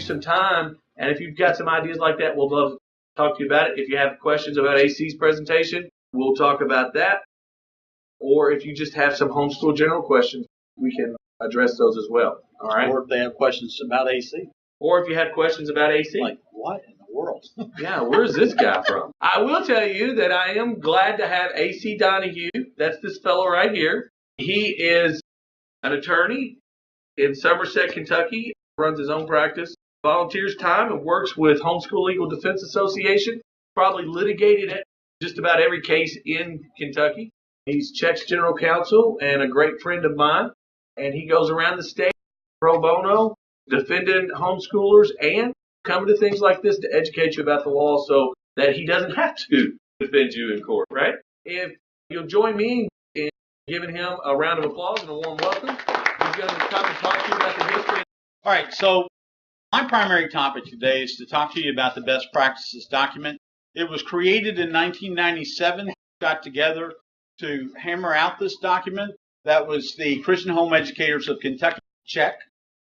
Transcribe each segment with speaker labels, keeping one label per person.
Speaker 1: some time, and if you've got some ideas like that, we'll love to talk to you about it. If you have questions about AC's presentation, we'll talk about that. Or if you just have some homeschool general questions, we can address those as well. All right.
Speaker 2: Or if they have questions about AC.
Speaker 1: Or if you have questions about AC.
Speaker 2: Like, what in the world?
Speaker 1: Yeah, where's this guy from? I will tell you that I am glad to have AC Donahue. That's this fellow right here. He is an attorney in Somerset, Kentucky, runs his own practice, volunteers time and works with Homeschool Legal Defense Association, probably litigated at just about every case in Kentucky. He's Czech's general counsel and a great friend of mine, and he goes around the state pro bono, defending homeschoolers and coming to things like this to educate you about the law so that he doesn't have to defend you in court, right? If you'll join me in giving him a round of applause and a warm welcome, he's going to come and talk to you about the history.
Speaker 2: All right, so my primary topic today is to talk to you about the best practices document. It was created in 1997, got together to hammer out this document. That was the Christian Home Educators of Kentucky, CHEC,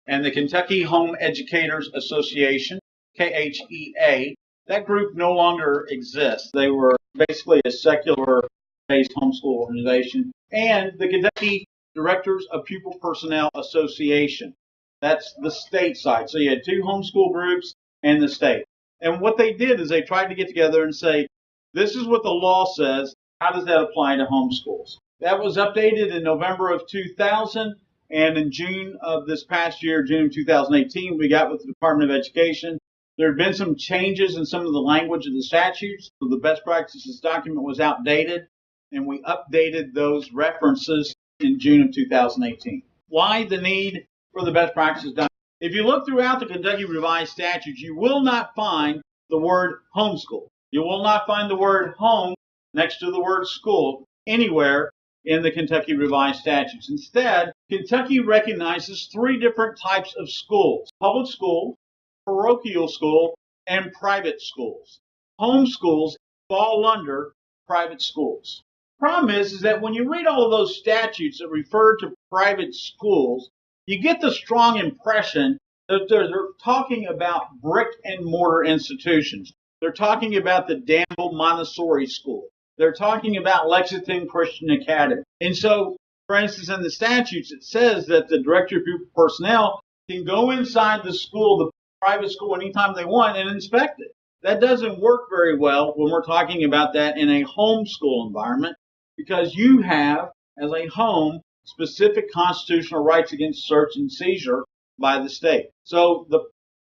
Speaker 2: and the Kentucky Home Educators Association, KHEA. That group no longer exists. They were basically a secular-based homeschool organization. And the Kentucky Directors of Pupil Personnel Association. That's the state side. So you had two homeschool groups and the state. And what they did is they tried to get together and say, this is what the law says. How does that apply to homeschools? That was updated in November of 2000, and in June of this past year, June of 2018, we got with the Department of Education. There had been some changes in some of the language of the statutes, so the best practices document was outdated, and we updated those references in June of 2018. Why the need for the best practices document? If you look throughout the Kentucky Revised Statutes, you will not find the word homeschool. You will not find the word home next to the word school anywhere in the Kentucky Revised Statutes. Instead, Kentucky recognizes three different types of schools: public school, parochial school, and private schools. Homeschools fall under private schools. Problem is that when you read all of those statutes that refer to private schools, you get the strong impression that they're talking about brick and mortar institutions. They're talking about the Danville Montessori School. They're talking about Lexington Christian Academy. And so, for instance, in the statutes, it says that the Director of Pupil Personnel can go inside the school, the private school, anytime they want and inspect it. That doesn't work very well when we're talking about that in a homeschool environment, because you have, as a home, specific constitutional rights against search and seizure by the state. So the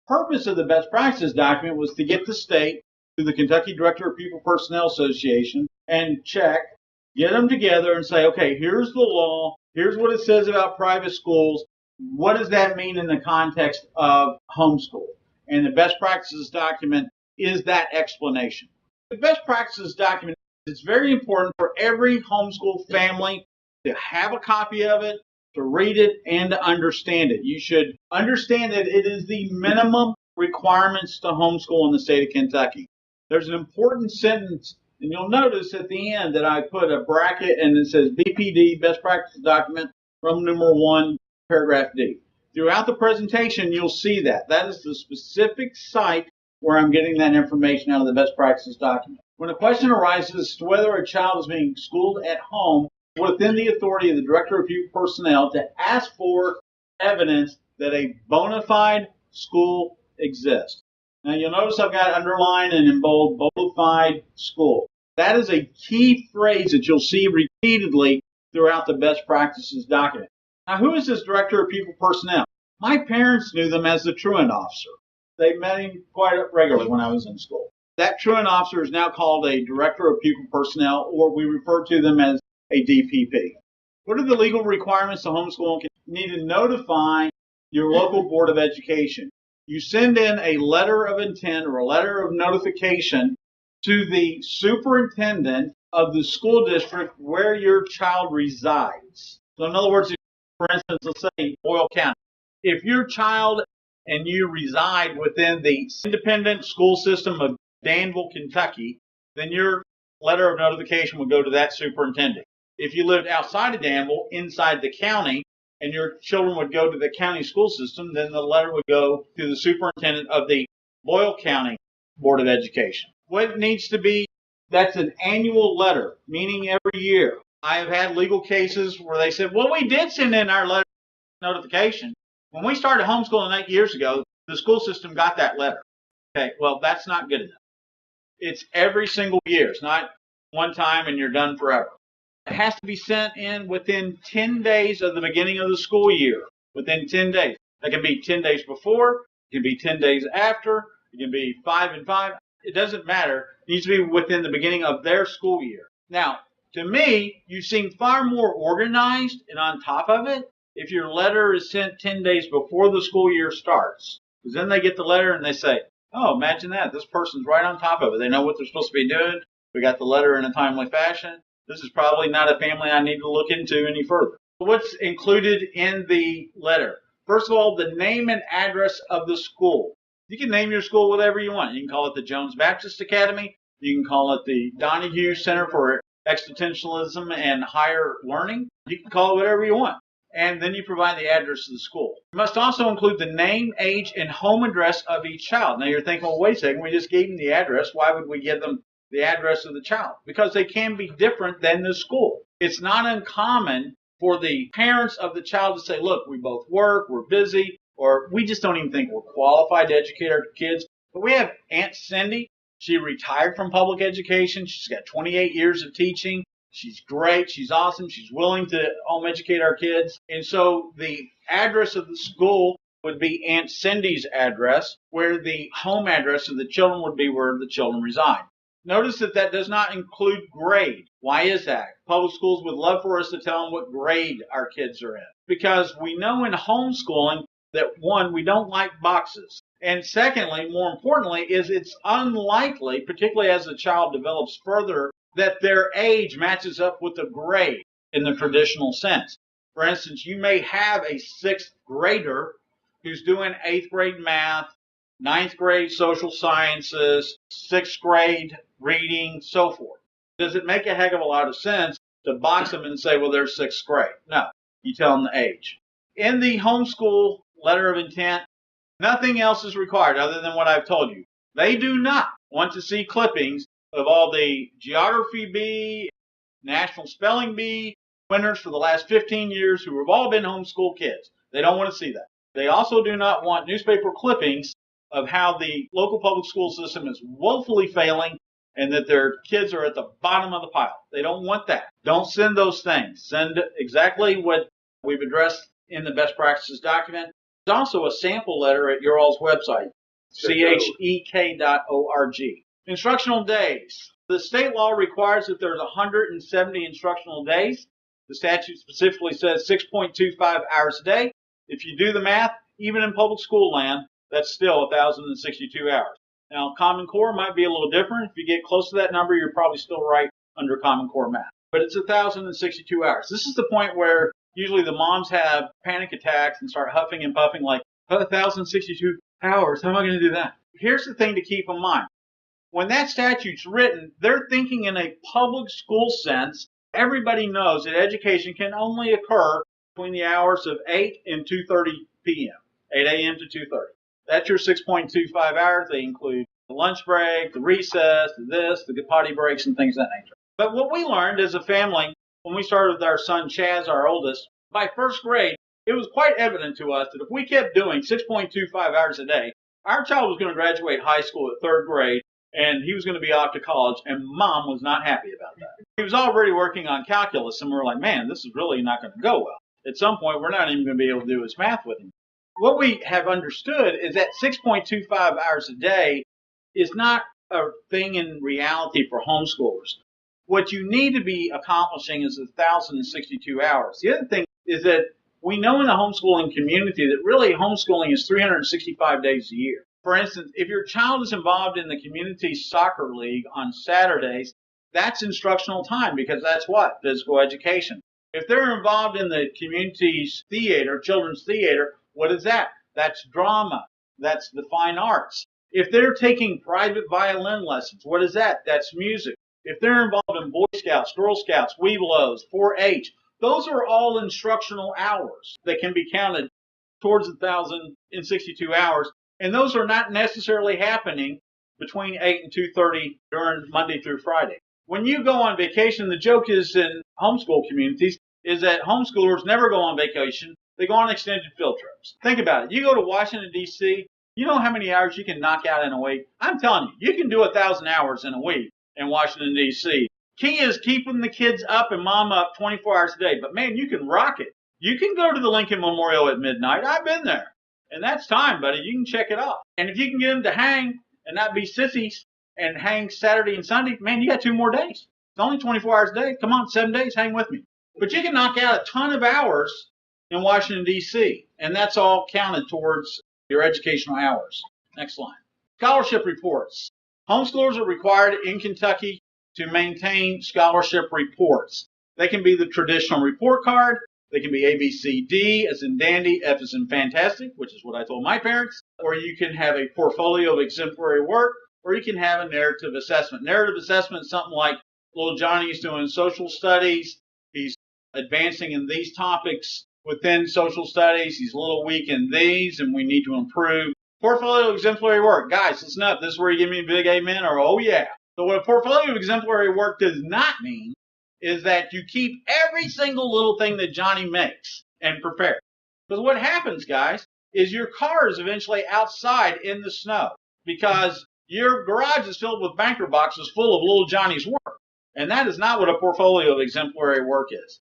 Speaker 2: purpose of the best practices document was to get the state to the Kentucky Director of Pupil Personnel Association and check, get them together and say, okay, here's the law, here's what it says about private schools, what does that mean in the context of homeschool? And the best practices document is that explanation. The best practices document, it's very important for every homeschool family to have a copy of it, to read it, and to understand it. You should understand that it is the minimum requirements to homeschool in the state of Kentucky. There's an important sentence, and you'll notice at the end that I put a bracket and it says BPD, Best Practices Document, Roman numeral 1, paragraph D. Throughout the presentation, you'll see that. That is the specific site where I'm getting that information out of the Best Practices Document. When a question arises as to whether a child is being schooled at home, within the authority of the Director of Pupil Personnel to ask for evidence that a bona fide school exists. Now you'll notice I've got underlined and in bold, bona fide school. That is a key phrase that you'll see repeatedly throughout the best practices document. Now who is this Director of Pupil Personnel? My parents knew them as the truant officer. They met him quite regularly when I was in school. That truant officer is now called a Director of Pupil Personnel, or we refer to them as a DPP. What are the legal requirements to homeschool? You need to notify your local Board of Education. You send in a letter of intent or a letter of notification to the superintendent of the school district where your child resides. So in other words, for instance, let's say Boyle County. If your child and you reside within the independent school system of Danville, Kentucky, then your letter of notification would go to that superintendent. If you lived outside of Danville, inside the county, and your children would go to the county school system, then the letter would go to the superintendent of the Boyle County Board of Education. What needs to be, that's an annual letter, meaning every year. I have had legal cases where they said, well, we did send in our letter notification. When we started homeschooling 8 years ago, the school system got that letter. Okay, well, that's not good enough. It's every single year. It's not one time and you're done forever. It has to be sent in within 10 days of the beginning of the school year. Within 10 days. That can be 10 days before. It can be 10 days after. It can be 5 and 5. It doesn't matter. It needs to be within the beginning of their school year. Now, to me, you seem far more organized and on top of it if your letter is sent 10 days before the school year starts. Because then they get the letter and they say, oh, imagine that. This person's right on top of it. They know what they're supposed to be doing. We got the letter in a timely fashion. This is probably not a family I need to look into any further. What's included in the letter? First of all, the name and address of the school. You can name your school whatever you want. You can call it the Jones Baptist Academy. You can call it the Donahue Center for Existentialism and Higher Learning. You can call it whatever you want. And then you provide the address of the school. You must also include the name, age, and home address of each child. Now you're thinking, well, wait a second, we just gave them the address. Why would we give them the address of the child? Because they can be different than the school. It's not uncommon for the parents of the child to say, look, we both work, we're busy, or we just don't even think we're qualified to educate our kids. But we have Aunt Cindy. She retired from public education. She's got 28 years of teaching. She's great. She's awesome. She's willing to home educate our kids. And so the address of the school would be Aunt Cindy's address, where the home address of the children would be where the children reside. Notice that that does not include grade. Why is that? Public schools would love for us to tell them what grade our kids are in. Because we know in homeschooling that, one, we don't like boxes. And secondly, more importantly, is it's unlikely, particularly as the child develops further, that their age matches up with the grade in the traditional sense. For instance, you may have a 6th grader who's doing 8th grade math, 9th grade social sciences, 6th grade reading, so forth. Does it make a heck of a lot of sense to box them and say, well, they're 6th grade? No. You tell them the age. In the homeschool letter of intent, nothing else is required other than what I've told you. They do not want to see clippings of all the Geography B, National Spelling Bee winners for the last 15 years who have all been homeschool kids. They don't want to see that. They also do not want newspaper clippings of how the local public school system is woefully failing and that their kids are at the bottom of the pile. They don't want that. Don't send those things. Send exactly what we've addressed in the best practices document. There's also a sample letter at your all's website, chek.org. Instructional days. The state law requires that there's 170 instructional days. The statute specifically says 6.25 hours a day. If you do the math, even in public school land, that's still 1,062 hours. Now, Common Core might be a little different. If you get close to that number, you're probably still right under Common Core math. But it's 1,062 hours. This is the point where usually the moms have panic attacks and start huffing and puffing like, 1,062 hours, how am I going to do that? Here's the thing to keep in mind. When that statute's written, they're thinking in a public school sense. Everybody knows that education can only occur between the hours of 8 and 2:30 p.m., 8 a.m. to 2:30. That's your 6.25 hours. They include the lunch break, the recess, the potty breaks, and things of that nature. But what we learned as a family, when we started with our son Chaz, our oldest, by 1st grade, it was quite evident to us that if we kept doing 6.25 hours a day, our child was going to graduate high school at 3rd grade, and he was going to be off to college, and Mom was not happy about that. He was already working on calculus, and we were like, man, this is really not going to go well. At some point, we're not even going to be able to do his math with him. What we have understood is that 6.25 hours a day is not a thing in reality for homeschoolers. What you need to be accomplishing is 1,062 hours. The other thing is that we know in the homeschooling community that really homeschooling is 365 days a year. For instance, if your child is involved in the community soccer league on Saturdays, that's instructional time because that's what? Physical education. If they're involved in the community's theater, children's theater, what is that? That's drama. That's the fine arts. If they're taking private violin lessons, what is that? That's music. If they're involved in Boy Scouts, Girl Scouts, Webelos, 4-H, Those are all instructional hours that can be counted towards 1,062 hours. And those are not necessarily happening between 8 and 2:30 during Monday through Friday. When you go on vacation, the joke is in homeschool communities is that homeschoolers never go on vacation. They go on extended field trips. Think about it. You go to Washington, D.C., you know how many hours you can knock out in a week? I'm telling you, you can do 1,000 hours in a week in Washington, D.C. Key is keeping the kids up and mom up 24 hours a day. But man, you can rock it. You can go to the Lincoln Memorial at midnight. I've been there. And that's time, buddy. You can check it off. And if you can get them to hang and not be sissies and hang Saturday and Sunday, man, you got 2 more days. It's only 24 hours a day. Come on, 7 days, hang with me. But you can knock out a ton of hours in Washington, D.C., and that's all counted towards your educational hours. Next line. Scholarship reports. Homeschoolers are required in Kentucky to maintain scholarship reports. They can be the traditional report card. They can be A, B, C, D as in dandy, F as in fantastic, which is what I told my parents. Or you can have a portfolio of exemplary work, or you can have a narrative assessment. Narrative assessment is something like little Johnny's doing social studies. He's advancing in these topics within social studies. He's a little weak in these, and we need to improve. Portfolio of exemplary work. Guys, listen up. This is where you give me a big amen or oh yeah. So what a portfolio of exemplary work does not mean is that you keep every single little thing that Johnny makes and prepare. Because what happens, guys, is your car is eventually outside in the snow because your garage is filled with banker boxes full of little Johnny's work. And that is not what a portfolio of exemplary work is.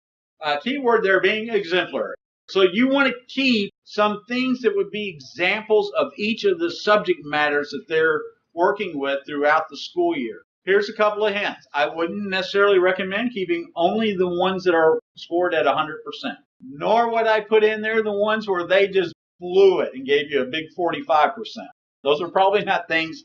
Speaker 2: Key word there being exemplary. So you want to keep some things that would be examples of each of the subject matters that they're working with throughout the school year. Here's a couple of hints. I wouldn't necessarily recommend keeping only the ones that are scored at 100%. Nor would I put in there the ones where they just blew it and gave you a big 45%. Those are probably not things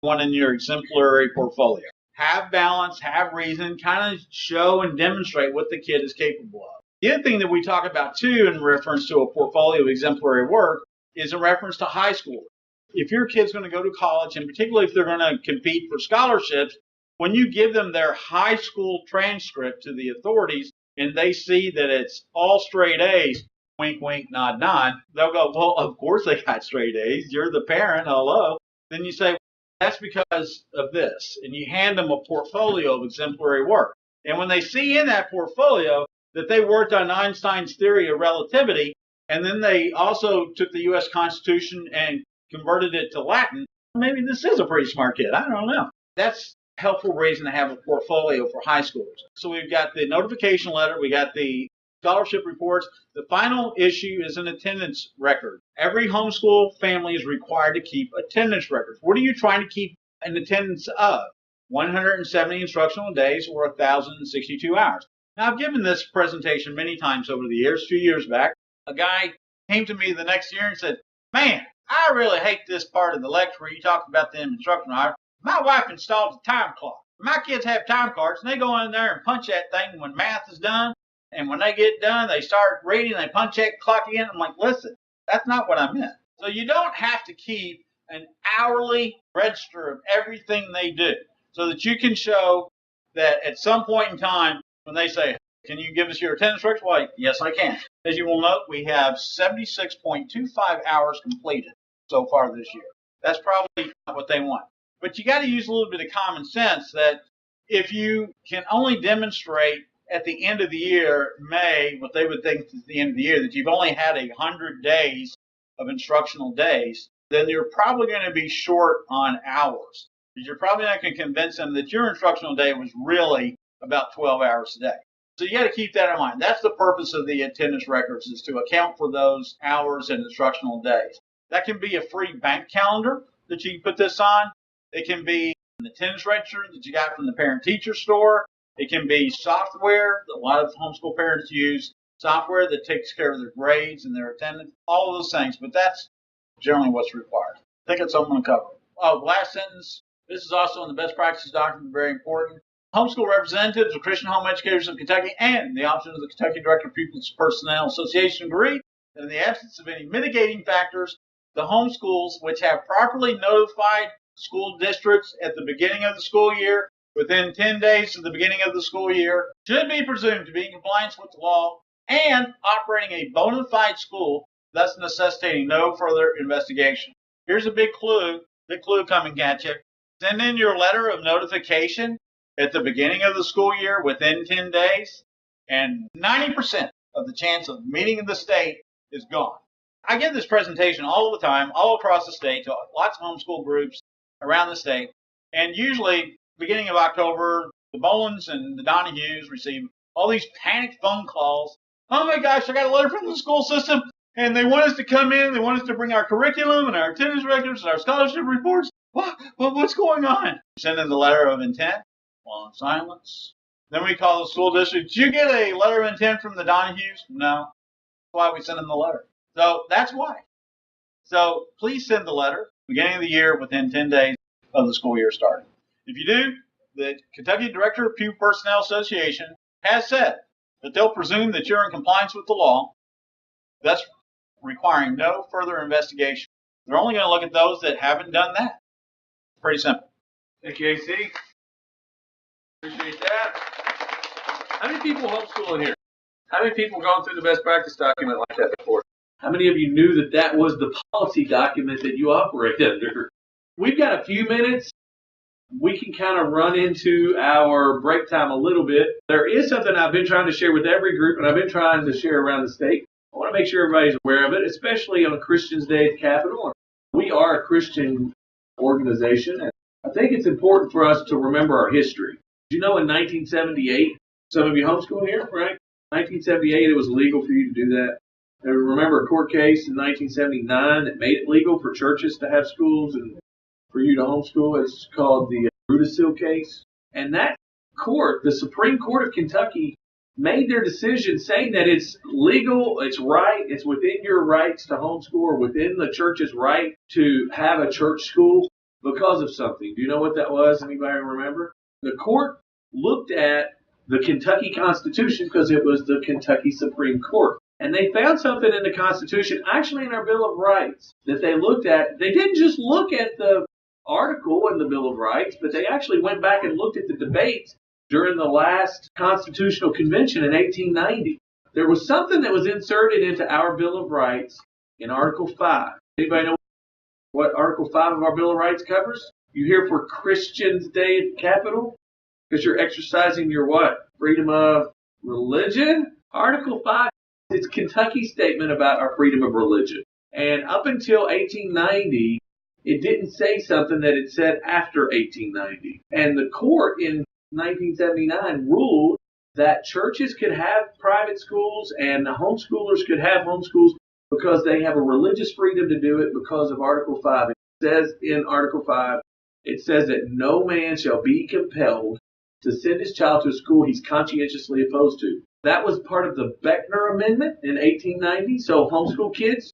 Speaker 2: you want in your exemplary portfolio. Have balance, have reason, kind of show and demonstrate what the kid is capable of. The other thing that we talk about too in reference to a portfolio of exemplary work is in reference to high school. If your kid's going to go to college, and particularly if they're going to compete for scholarships, when you give them their high school transcript to the authorities and they see that it's all straight A's, wink, wink, nod, nod, they'll go, well, of course they got straight A's. You're the parent, hello. Then you say, that's because of this. And you hand them a portfolio of exemplary work. And when they see in that portfolio that they worked on Einstein's theory of relativity, and then they also took the U.S. Constitution and converted it to Latin, maybe this is a pretty smart kid. I don't know. That's a helpful reason to have a portfolio for high schoolers. So we've got the notification letter. We got the scholarship reports. The final issue is an attendance record. Every homeschool family is required to keep attendance records. What are you trying to keep an attendance of? 170 instructional days or 1,062 hours. Now, I've given this presentation many times over the years. 2 years back, a guy came to me the next year and said, man, I really hate this part of the lecture where you talk about the instructional hours. My wife installed a time clock. My kids have time cards, and they go in there and punch that thing when math is done. And when they get done, they start reading, they punch that clock again. I'm like, listen, that's not what I meant. So you don't have to keep an hourly register of everything they do so that you can show that at some point in time when they say, can you give us your attendance record? Well, yes, I can. As you will note, we have 76.25 hours completed so far this year. That's probably not what they want. But you got to use a little bit of common sense that if you can only demonstrate at the end of the year, May, what they would think is the end of the year, that you've only had 100 days of instructional days, then you're probably going to be short on hours. Because you're probably not going to convince them that your instructional day was really about 12 hours a day. So you got to keep that in mind. That's the purpose of the attendance records, is to account for those hours and instructional days. That can be a free bank calendar that you can put this on. It can be an attendance register that you got from the parent-teacher store. It can be software. A lot of homeschool parents use software that takes care of their grades and their attendance, all of those things. But that's generally what's required. I think that's what I'm going to cover. Oh, last sentence. This is also in the best practices document, very important. Homeschool representatives of Christian Home Educators of Kentucky and the office of the Kentucky Director of Pupils Personnel Association agree that in the absence of any mitigating factors, the homeschools which have properly notified school districts at the beginning of the school year within 10 days of the beginning of the school year should be presumed to be in compliance with the law and operating a bona fide school, thus necessitating no further investigation. Here's a big clue coming at you. Send in your letter of notification at the beginning of the school year within 10 days, and 90% of the chance of meeting the state is gone. I give this presentation all the time, all across the state, to lots of homeschool groups around the state, and usually, beginning of October, the Bolins and the Donahues receive all these panicked phone calls. Oh my gosh, I got a letter from the school system, and they want us to come in, they want us to bring our curriculum and our attendance records and our scholarship reports. What's going on? Send in the letter of intent, long silence. Then we call the school district. Did you get a letter of intent from the Donahues? No. That's why we sent them the letter. So that's why. So please send the letter, beginning of the year, within 10 days of the school year starting. If you do, the Kentucky Director of Pupil Personnel Association has said that they'll presume that you're in compliance with the law, thus requiring no further investigation. They're only going to look at those that haven't done that. Pretty simple.
Speaker 1: Thank you, AC. Appreciate that. How many people homeschool in here? How many people gone through the best practice document like that before? How many of you knew that that was the policy document that you operate under? We've got a few minutes. We can kind of run into our break time a little bit. There is something I've been trying to share with every group, and I've been trying to share around the state. I want to make sure everybody's aware of it, especially on Christian's Day at the Capitol. We are a Christian organization, and I think it's important for us to remember our history. Do you know in 1978, some of you homeschool here, right? 1978, it was legal for you to do that. I remember a court case in 1979 that made it legal for churches to have schools and for you to homeschool. It's called the Rudisill case. And that court, the Supreme Court of Kentucky, made their decision saying that it's legal, it's right, it's within your rights to homeschool or within the church's right to have a church school because of something. Do you know what that was? Anybody remember? The court looked at the Kentucky Constitution because it was the Kentucky Supreme Court. And they found something in the Constitution, actually in our Bill of Rights, that they looked at. They didn't just look at the article in the Bill of Rights, but they actually went back and looked at the debates during the last Constitutional Convention in 1890. There was something that was inserted into our Bill of Rights in Article 5. Anybody know what Article 5 of our Bill of Rights covers? You here for Christian's Day at the Capitol? Because you're exercising your what? Freedom of religion? Article 5 is Kentucky's statement about our freedom of religion. And up until 1890, it didn't say something that it said after 1890. And the court in 1979 ruled that churches could have private schools and the homeschoolers could have homeschools because they have a religious freedom to do it because of Article 5. It says in Article 5, it says that no man shall be compelled to send his child to a school he's conscientiously opposed to. That was part of the Beckner Amendment in 1890. So homeschool kids,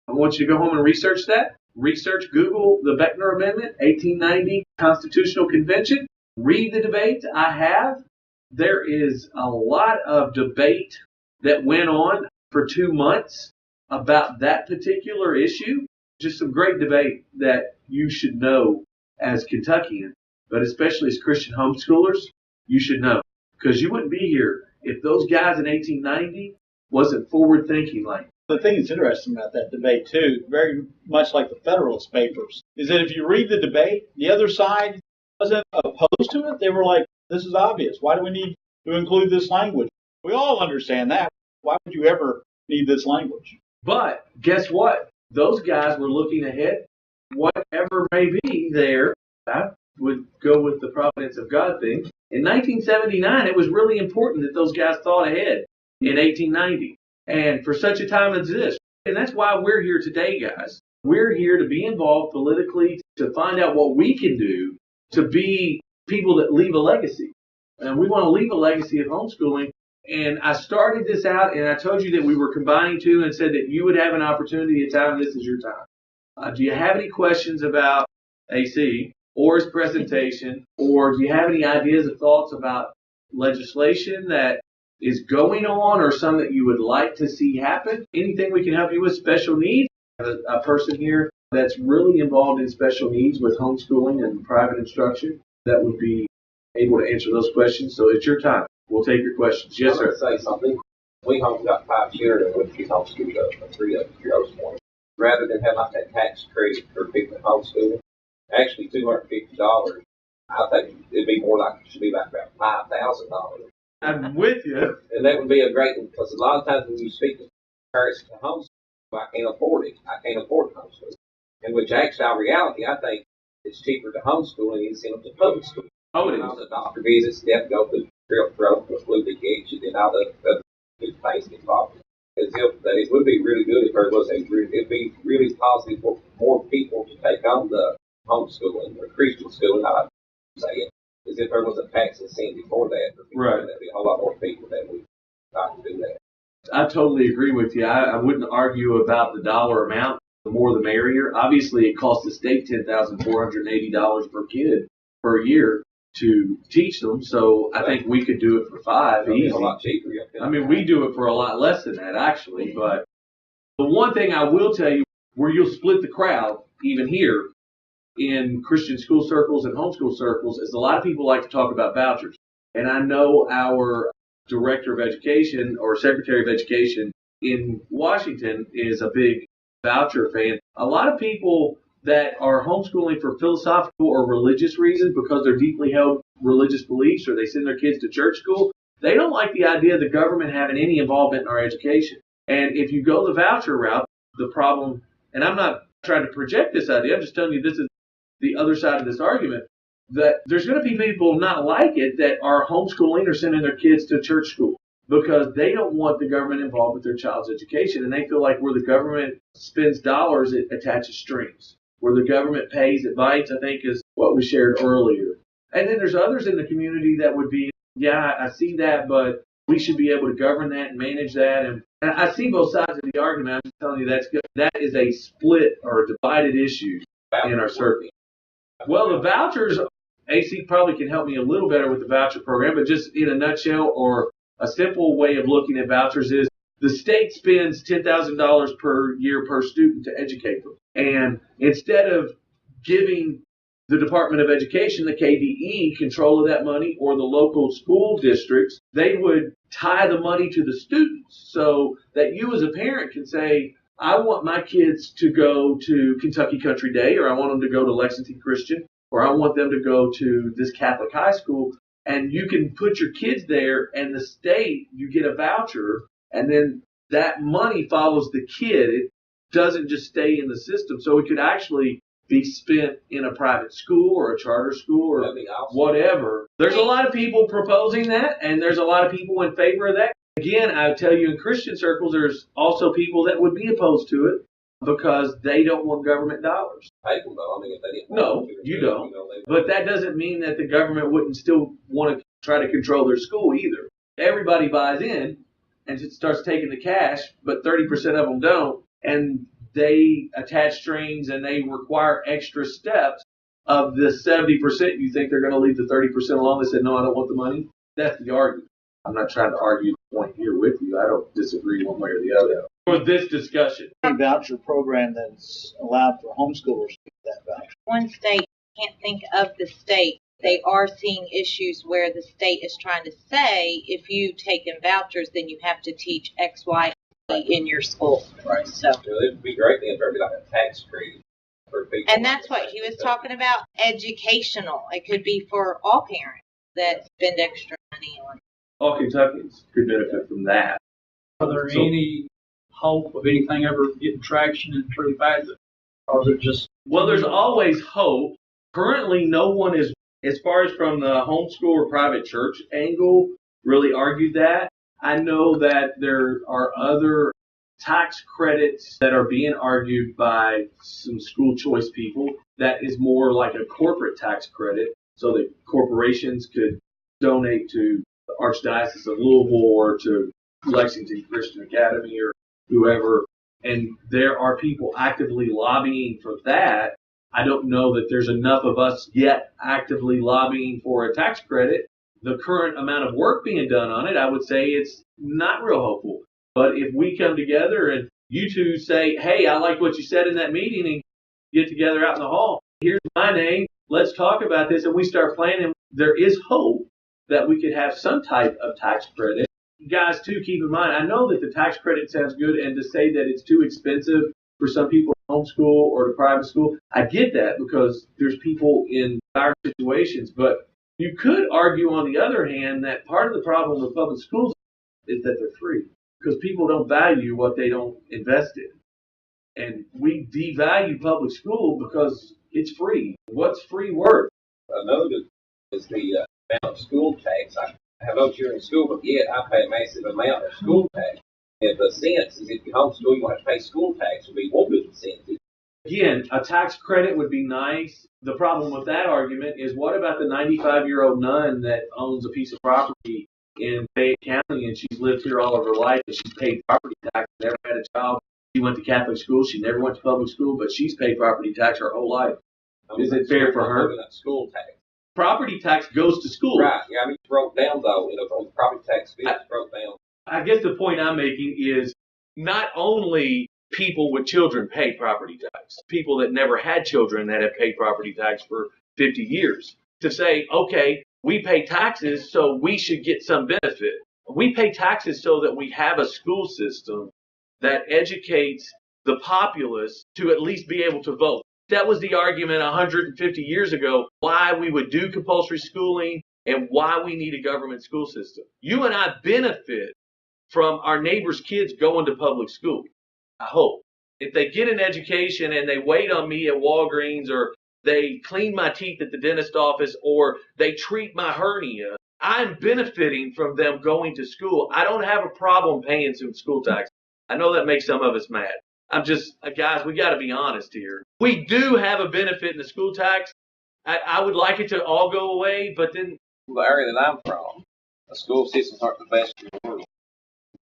Speaker 1: I want you to go home and research that. Research, Google the Beckner Amendment, 1890 Constitutional Convention. Read the debates. I have. There is a lot of debate that went on for 2 months about that particular issue. Just some great debate that you should know as Kentuckians, but especially as Christian homeschoolers, you should know. Because you wouldn't be here if those guys in 1890 wasn't forward thinking like.
Speaker 2: The thing that's interesting about that debate, too, very much like the Federalist Papers, is that if you read the debate, the other side wasn't opposed to it. They were like, this is obvious. Why do we need to include this language? We all understand that. Why would you ever need this language?
Speaker 1: But guess what? Those guys were looking ahead. Whatever may be there, I would go with the providence of God thing. In 1979, it was really important that those guys thought ahead in 1890. And for such a time as this. And that's why we're here today, guys. We're here to be involved politically, to find out what we can do to be people that leave a legacy. And we want to leave a legacy of homeschooling. And I started this out, and I told you that we were combining two and said that you would have an opportunity at time. This is your time. Do you have any questions about AC or his presentation? Or do you have any ideas or thoughts about legislation that is going on or some that you would like to see happen? Anything we can help you with? Special needs? A person here that's really involved in special needs with homeschooling and private instruction that would be able to answer those questions. So it's your time. We'll take your questions. Yes, sir.
Speaker 3: Say something. We got 5 children when she's homeschooled up, 3 of years one. Rather than have like that tax credit for people homeschooling, actually $250, I think it'd be more like it should be like about $5,000.
Speaker 1: I'm with you.
Speaker 3: And that would be a great one because a lot of times when you speak to parents to homeschool, I can't afford it. I can't afford homeschool. In which actually, our reality, I think it's cheaper to homeschool and you send them to public school.
Speaker 1: Oh, it is.
Speaker 3: The doctor visits, they have to go through real growth with flu vacation and all the things involved. It would be really good if there was it'd be really positive for more people to take on the homeschooling or Christian schooling, I like to say it, as if there was a tax incentive for that.
Speaker 1: Right.
Speaker 3: There'd be a whole lot more people that would like to do that.
Speaker 1: I totally agree with you. I wouldn't argue about the dollar amount. The more the merrier. Obviously, it costs the state $10,480 per kid per year to teach them. So I think we could do it for $5 easy.
Speaker 3: A lot cheaper.
Speaker 1: I mean, we do it for a lot less than that, actually. But the one thing I will tell you, where you'll split the crowd, even here in Christian school circles and homeschool circles, is a lot of people like to talk about vouchers. And I know our director of education or secretary of education in Washington is a big voucher fan. A lot of people that are homeschooling for philosophical or religious reasons because they're deeply held religious beliefs or they send their kids to church school, they don't like the idea of the government having any involvement in our education. And if you go the voucher route, the problem, and I'm not trying to project this idea, I'm just telling you this is the other side of this argument, that there's going to be people not like it that are homeschooling or sending their kids to church school because they don't want the government involved with their child's education. And they feel like where the government spends dollars, it attaches strings. Where the government pays, it bites, I think is what we shared earlier. And then there's others in the community that would be, yeah, I see that, but we should be able to govern that and manage that. And I see both sides of the argument. I'm just telling you that's good. That is a split or a divided issue in our circuit. Well, the vouchers, AC probably can help me a little better with the voucher program, but just in a nutshell or a simple way of looking at vouchers is the state spends $10,000 per year per student to educate them. And instead of giving the Department of Education, the KDE, control of that money or the local school districts, they would tie the money to the students so that you as a parent can say, I want my kids to go to Kentucky Country Day, or I want them to go to Lexington Christian, or I want them to go to this Catholic high school. And you can put your kids there, and the state, you get a voucher, and then that money follows the kid. It doesn't just stay in the system. So it could actually be spent in a private school or a charter school or whatever. There's a lot of people proposing that, and there's a lot of people in favor of that. Again, I tell you, in Christian circles, there's also people that would be opposed to it because they don't want government dollars. No, you don't. But that doesn't mean that the government wouldn't still want to try to control their school either. Everybody buys in and it starts taking the cash, but 30% of them don't. And they attach strings and they require extra steps of the 70% you think they're going to leave the 30% alone. They said, no, I don't want the money. That's the argument. I'm not trying to argue the point here with you. I don't disagree one way or the other for this discussion.
Speaker 4: A voucher program that's allowed for homeschoolers to get that voucher.
Speaker 5: One state, can't think of the state. They are seeing issues where the state is trying to say if you take in vouchers, then you have to teach X, Y, in your school.
Speaker 4: Right.
Speaker 5: So
Speaker 3: it would be great if there would be like a tax credit for people.
Speaker 5: And that's what he was talking about, educational. It could be for all parents that spend extra money on.
Speaker 1: All Kentuckians could benefit from that.
Speaker 6: Are there any hope of anything ever getting traction and truly pass it? Or is it just...
Speaker 1: Well, there's always hope. Currently, no one is, as far as from the homeschool or private church angle, really argued that. I know that there are other tax credits that are being argued by some school choice people that is more like a corporate tax credit so that corporations could donate to the Archdiocese of Louisville or to Lexington Christian Academy or whoever. And there are people actively lobbying for that. I don't know that there's enough of us yet actively lobbying for a tax credit. The current amount of work being done on it, I would say it's not real hopeful. But if we come together and you two say, hey, I like what you said in that meeting and get together out in the hall, here's my name, let's talk about this, and we start planning there is hope that we could have some type of tax credit. Guys, too, keep in mind, I know that the tax credit sounds good, and to say that it's too expensive for some people to homeschool or to private school, I get that because there's people in dire situations. But you could argue, on the other hand, that part of the problem with public schools is that they're free because people don't value what they don't invest in. And we devalue public school because it's free. What's free worth?
Speaker 3: Another good is the amount of school tax. I have no children in school, but yet I pay a massive amount of school tax. If the sense is if you homeschool, you want to pay school tax would be one good incentive.
Speaker 1: Again, a tax credit would be nice. The problem with that argument is what about the 95-year-old nun that owns a piece of property in Fayette County and she's lived here all of her life and she's paid property tax, never had a child. She went to Catholic school. She never went to public school, but she's paid property tax her whole life. Is it fair for her?
Speaker 3: School tax.
Speaker 1: Property tax goes to school.
Speaker 3: Right. Yeah, I mean, it's broke down, though. On the property tax bill, it's broke down.
Speaker 1: I guess the point I'm making is not only people with children pay property tax, people that never had children that have paid property tax for 50 years. To say, okay, we pay taxes, so we should get some benefit. We pay taxes so that we have a school system that educates the populace to at least be able to vote. That was the argument 150 years ago, why we would do compulsory schooling and why we need a government school system. You and I benefit from our neighbors' kids going to public school. I hope. If they get an education and they wait on me at Walgreens or they clean my teeth at the dentist office or they treat my hernia, I'm benefiting from them going to school. I don't have a problem paying some school tax. I know that makes some of us mad. I'm just, guys, we got to be honest here. We do have a benefit in the school tax. I would like it to all go away, but then.
Speaker 3: The area that I'm from, the school systems aren't the best in the world.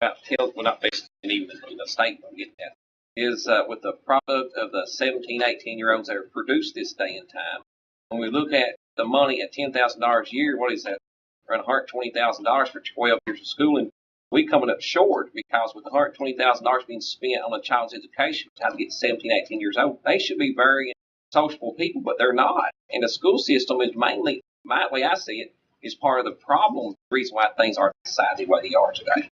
Speaker 3: Not based even in the state, but get that. Is with the product of the 17, 18-year-olds that are produced this day and time. When we look at the money at $10,000 a year, what is that? Around $120,000 for 12 years of schooling. We coming up short because with the $120,000 being spent on a child's education, time to get 17, 18 years old, they should be very sociable people, but they're not. And the school system is mainly, my way I see it, is part of the problem, the reason why things are society the way they are today.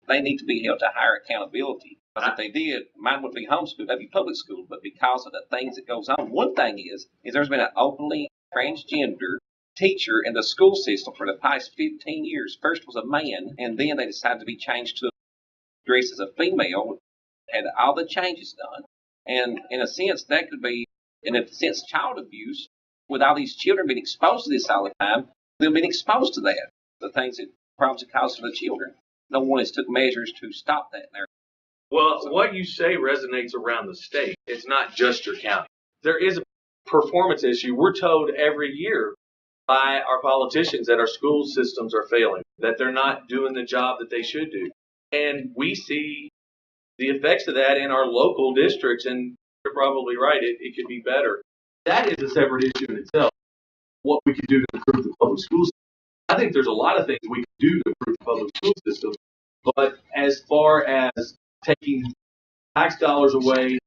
Speaker 3: They need to be held to higher accountability. Because if they did, mine would be homeschool, that'd be public school, but because of the things that goes on, one thing is there's been an openly transgender teacher in the school system for the past 15 years. First was a man, and then they decided to be changed to dress as a female, had all the changes done. And in a sense, that could be, in a sense, child abuse, with all these children being exposed to this all the time, them being exposed to that, the things that problems it causes for the children. No one has took measures to stop that.
Speaker 1: Well, what you say resonates around the state. It's not just your county. There is a performance issue. We're told every year by our politicians that our school systems are failing, that they're not doing the job that they should do. And we see the effects of that in our local districts, and you're probably right, it could be better. That is a separate issue in itself, what we could do to improve the public school system. I think there's a lot of things we can do to improve the public school system, but as far as taking tax dollars away